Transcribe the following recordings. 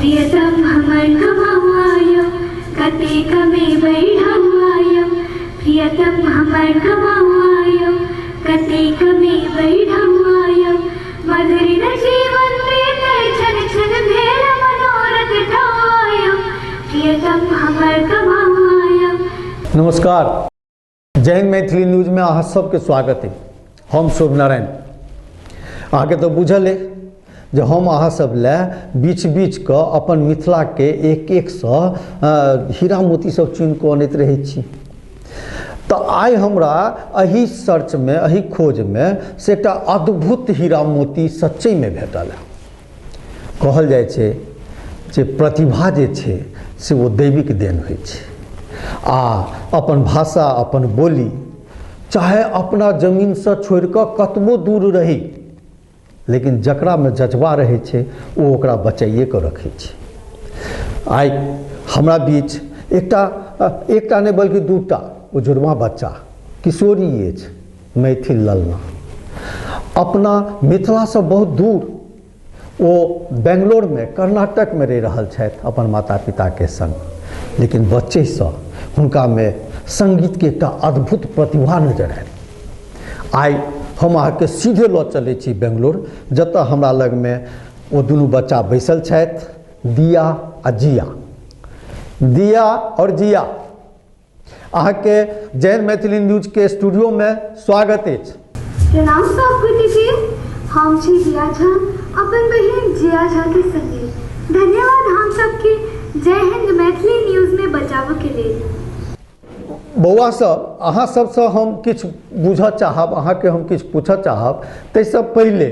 प्रियतम हमर कमायो कते कमे बैठवायो प्रियतम हमर कमायो कते कमे बैठवायो मधुर जीवन में छन छन भेल मनोरथ ठायो प्रियतम हमर कमायो। नमस्कार, जय हिंद मैथिली न्यूज में अहाँ सबके स्वागत है। हम शुभ नारायण। आगे तो बुझल है जे हम अहाँ सब ले बीच बीच के अपन मिथिला के एक सौ हीरा मोती सब चुन के अनैत रहे छी। तो आई हमरा अही सर्च में अही खोज में से एकटा अद्भुत हीरा मोती सच्चे में भेटल है। कहल जाय छै जे प्रतिभा जे छै से वो दैविक देन होइ छै आ अपन भाषा अपन बोली चाहे अपना जमीन से छोड़ के कतबो दूर रही लेकिन जकरा में जज्बा रहे छै वो ओकरा बचाइए के रखे छै। आई हमरा बीच एकटा नहीं बल्कि दूटा वो जुड़वा बच्चा किशोरी अछि मैथिल ललना अपना मिथिला से बहुत दूर वो बेंगलोर में कर्नाटक में रह रहल छथि अपन माता पिता के संग, लेकिन बच्चे से हुनका में संगीत के एकटा अद्भुत प्रतिभा नजर आयल। आई हम अहाँके सीधे लऽ चलै छी बेंगलोर, जतऽ हमरा लग में वो दुनू बच्चा बैसल छथि, दिया आ जिया। दिया और जिया, अहाँके जय हिंद मैथिली न्यूज के स्टूडियो में स्वागत अछि। प्रणाम सब गोटे के, हम छी दिया झा अपन बहिन जिया झा के संगे। धन्यवाद हम सबके जय हिंद मैथिली न्यूज में बचाव के लिए। बौआ सब अहाँ सबसे हम किछु बुझऽ चाहब, अहाँके हम किछु पूछऽ चाहब। ताहिसँ पहिले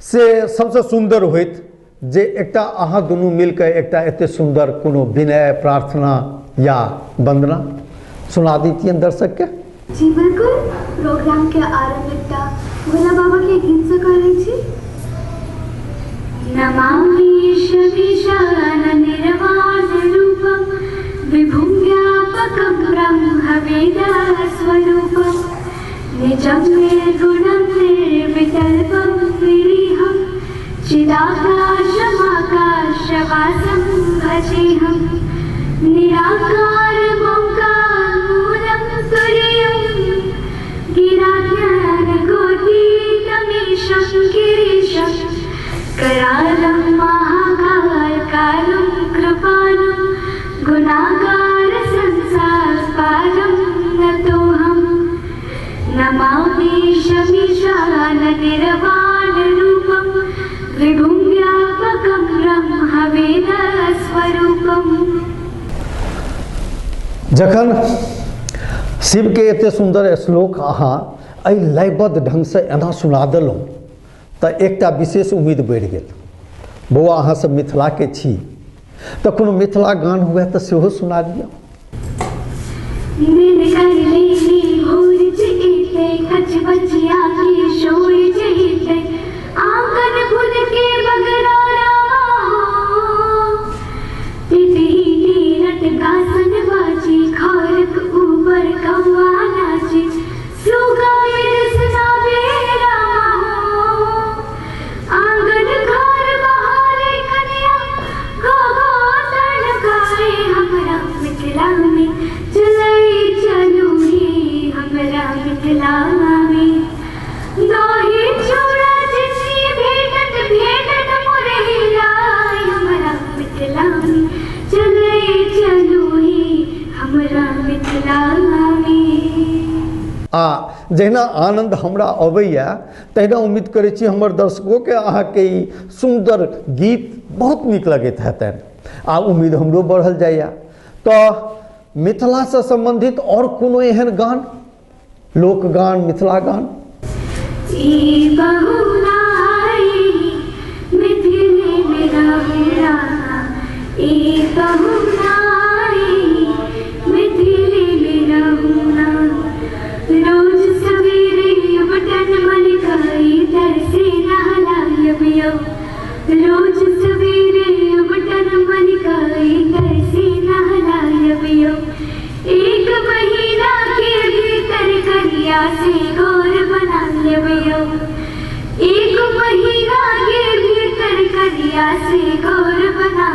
से सबसे सुंदर होइत जे एकटा अहाँ दुनू मिलकर एकटा एते सुंदर कोनो विनय प्रार्थना या वंदना सुना दीतियन दर्शक के। जी बिल्कुल, प्रोग्राम के आरंभ एकटा भोला बाबा के गीत से करै छी। नमामि शमीशान निर्वाण रूपम विभुं व्यापकं ब्रह्मवेदस्वरूपं निजं निर्गुणं निर्विकल्पं निरीहं चिदाकाशमाकाशवासं भजेऽहं निराकारमोङ्कारमूलं तुरीयं गिराज्ञानकोटितमीशं गिरीशं करालं महाकालं कृपालं गुणागार संसारपालं नतोऽहं नमामि शमीशान निर्वाणरूपं विभुं व्यापकं ब्रह्मवेदस्वरूपम्। जखन शिव के एते सुंदर श्लोक अहाँ एहि लयबद्ध ढंग से एना सुना देलहुँ तऽ एकटा विशेष उम्मीद बढ़ि गेल। बौआ अहाँ सब मिथिला के छी तो कोनो मिथिला गान हुए तो सेहो सुना दिया। जहिना आनंद हमरा अबैया तहिना उम्मीद करै छी हमर दर्शकों के अहाँके ई सुंदर गीत बहुत नीक लगैत हेतनि आ उम्मीद हमरो बढ़ल जाइया। तो मिथिला से संबंधित और कोनो एहन गान, लोकगान, मिथिला गान? रोज सवेरे बटन मन खाई घर से नहलायबियो एक महीना के भीतर करिया से गोर बना लेबियो एक महीना के भीतर करिया से गोर बना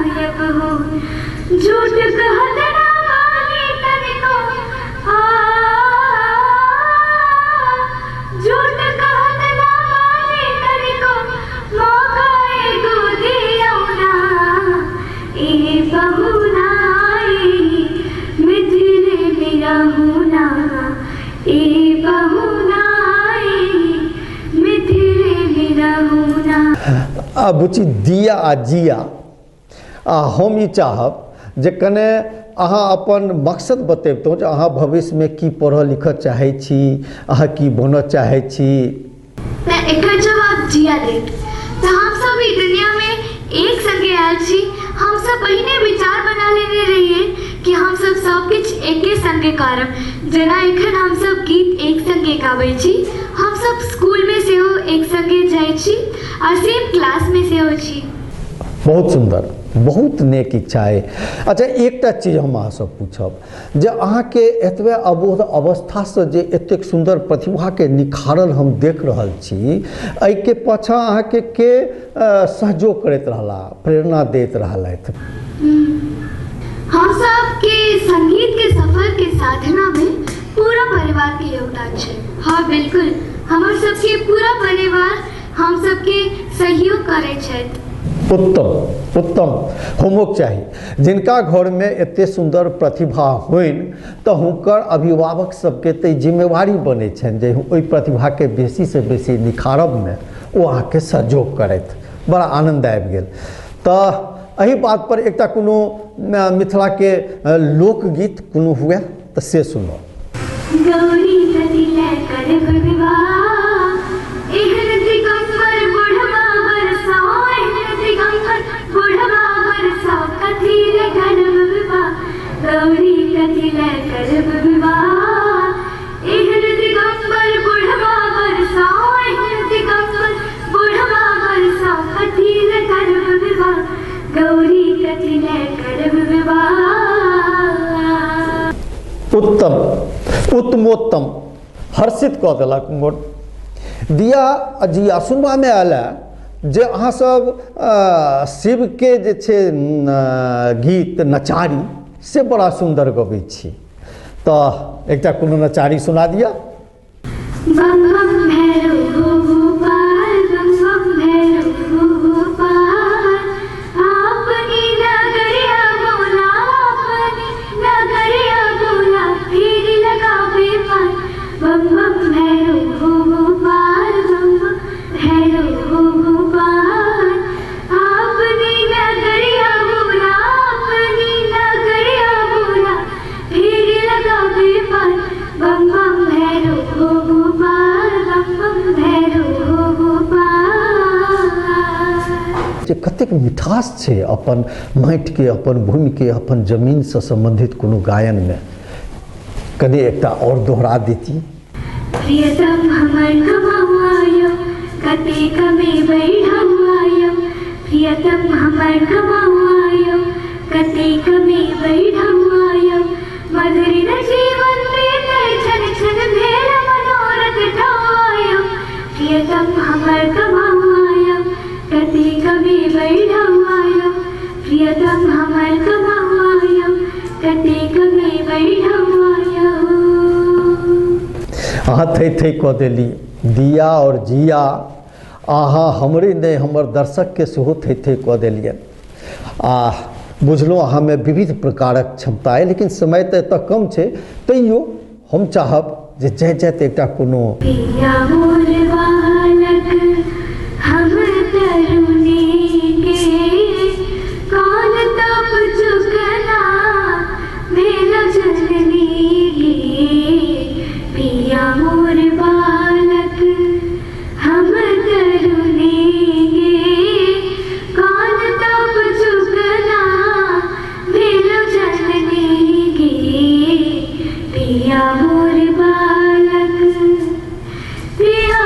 बुची दिया आ जिया हम ई चाहब जे कने अहाँ अपन मकसद बतेबतहुँ जे अहाँ भविष्य में की पढ़ऽ लिखऽ चाहै छी, अहाँ की बनऽ चाहै छी। मैं एकर जवाब जिया देत तो हम सब ई दुनिया में एक संगे आयल छी। हम सब पहिने विचार बना लेने रहिए कि हम सब किछ एके संगे करब। जेना एखन हम सब गीत एक संगे गाबै छी, हम सब स्कूल में सेहो एक संगे जाइ छी आ सेम क्लास में सेहो छी। बहुत सुंदर, बहुत नेक इच्छा है। अच्छा एकटा चीज हम अहाँ सब पूछब जे अहाँके एतबे अबोध अवस्था से जे एतेक सुंदर प्रतिभा के निखारल हम देख रहल छी, एहिके पाछा अहाँके के सहयोग करैत रहला, प्रेरणा दैत रहलथि? हम सब के संगीत के सफर के साधना में पूरा परिवार के योगदान है। हाँ बिल्कुल, हमर सबके पूरा परिवार हम सबके सहयोग करे छथि। उत्तम उत्तम होमक चाही। जिनका घर में एते सुंदर प्रतिभा होइन तो हुनकर अभिभावक सबके तो जिम्मेवारी बने छनि जे ओहि प्रतिभा के बेसी से बेसी निखारब में वो अहाँके सहयोग करथि। बड़ा आनंद आबि गेल। तो एहि बात पर एकटा कोनो मिथिला के लोकगीत कोनो हुए तो से सुनो। गौरी सती लेकर विवाह एहन दिगंबर बुढ़वा बरसाओ, एहन दिगंबर बुढ़वा बरसाओ, कथी लेकर विवाह, गौरी कथी लेकर विवाह, एहन दिगंबर बुढ़वा बरसाओ, एहन दिगंबर बुढ़वा बरसाओ, कथी लेकर विवाह, गौरी कथी लेकर विवाह। उत्तम उत्तमोत्तम, हर्षित कऽ देलक मोर। दिया जिया सुनबा में आयल जे अहाँ सब शिव के जे छै गीत नचारी से बड़ा सुंदर गबै छी, तो एकटा कोनो नचारी सुना दिया। बम बम भैरव गोपाल, बम बम भैरव गोपाल, अपनी नगरिया बोला, अपनी नगरिया बोला, फिर लगावे पार, बम बम भैरव गोपाल, बम बम भैरव गोपाल, अपनी नगरिया बोला, अपनी नगरिया बोला, फिर लगावे पार, बम बम भैरव गोपाल, बम बम भैरव गोपाल। जे कतेक मिठास छै अपन माटि के, अपन भूमि के, अपन जमीन से संबंधित कोनो गायन में, कने एकटा और दोहरा देती। प्रियतम हमर कमायो, कते कमे बैठमायो, प्रियतम हमर कमायो, कते कमे बैठमायो, मधुर जीवन बीते छन छन भेल मनोरथ ठायो, प्रियतम हमर कमायो, कते कमे बैठमायो, प्रियतम हमर कमायो, कते कमे बैठमायो। अहाँ थै थै कऽ देली। दिया और जिया अहाँ हमरे नहीं हमर दर्शक के सेहो थै थै कऽ देलियन। बुझलहुँ अहाँ में विविध प्रकारक क्षमता है, लेकिन समय तो एतऽ कम छै, तैयो हम चाहब जे जय जय एकटा कोनो। पिया मोर बालक हम तरुणी के, कौन तप चुकना भेल जननी गे, पिया मोर बालक हम तरुणी गे, कौन तप चुकना भेल जननी गे, पिया मोर बालक, पिया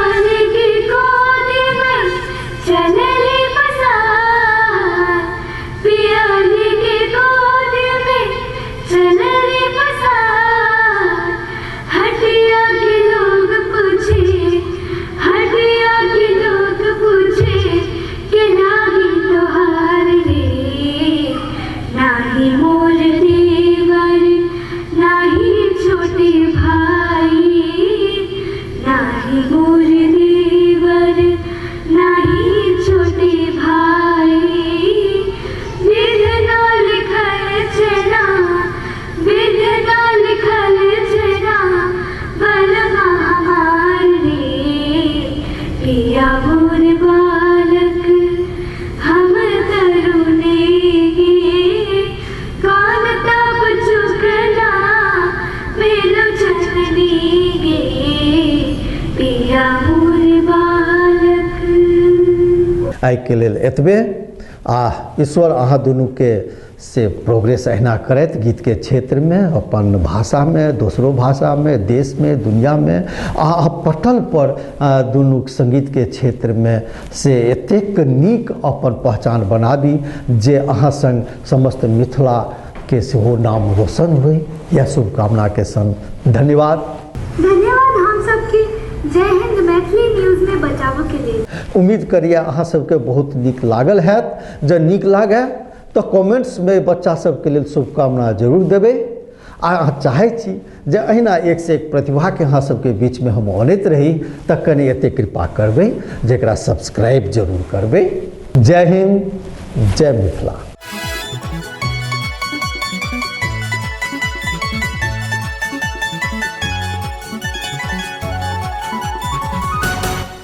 आइके लेल एतबे। आ ईश्वर अहाँ दुनूके से प्रोग्रेस अहिना करैत गीत के क्षेत्र में, अपन भाषा में, दोसरो भाषा में, देश में, दुनिया में, अहाँ पटल पर दुनू संगीत के क्षेत्र में से एतेक नीक अपन पहचान बनाबी जे अहाँ संग समस्त मिथिला के सेहो नाम रोशन होय। यह शुभकामना के संग धन्यवाद। धन्यवाद हम सबके जय हिंद मैथिली न्यूज में बचाव के लिए। उम्मीद करिए अहाँ सबके बहुत नीक लागल हैत। जब नीक लागे तो कमेंट्स में बच्चा सबके लेल शुभकामना जरूर देबै। आ अहाँ चाहै छी जे अहिना एक से एक प्रतिभा के अहाँ सबके बीच में हम अनैत रही तऽ कनि एते कृपा करबै जेकरा सब्सक्राइब जरूर करबै। जय हिंद, जय मिथिला।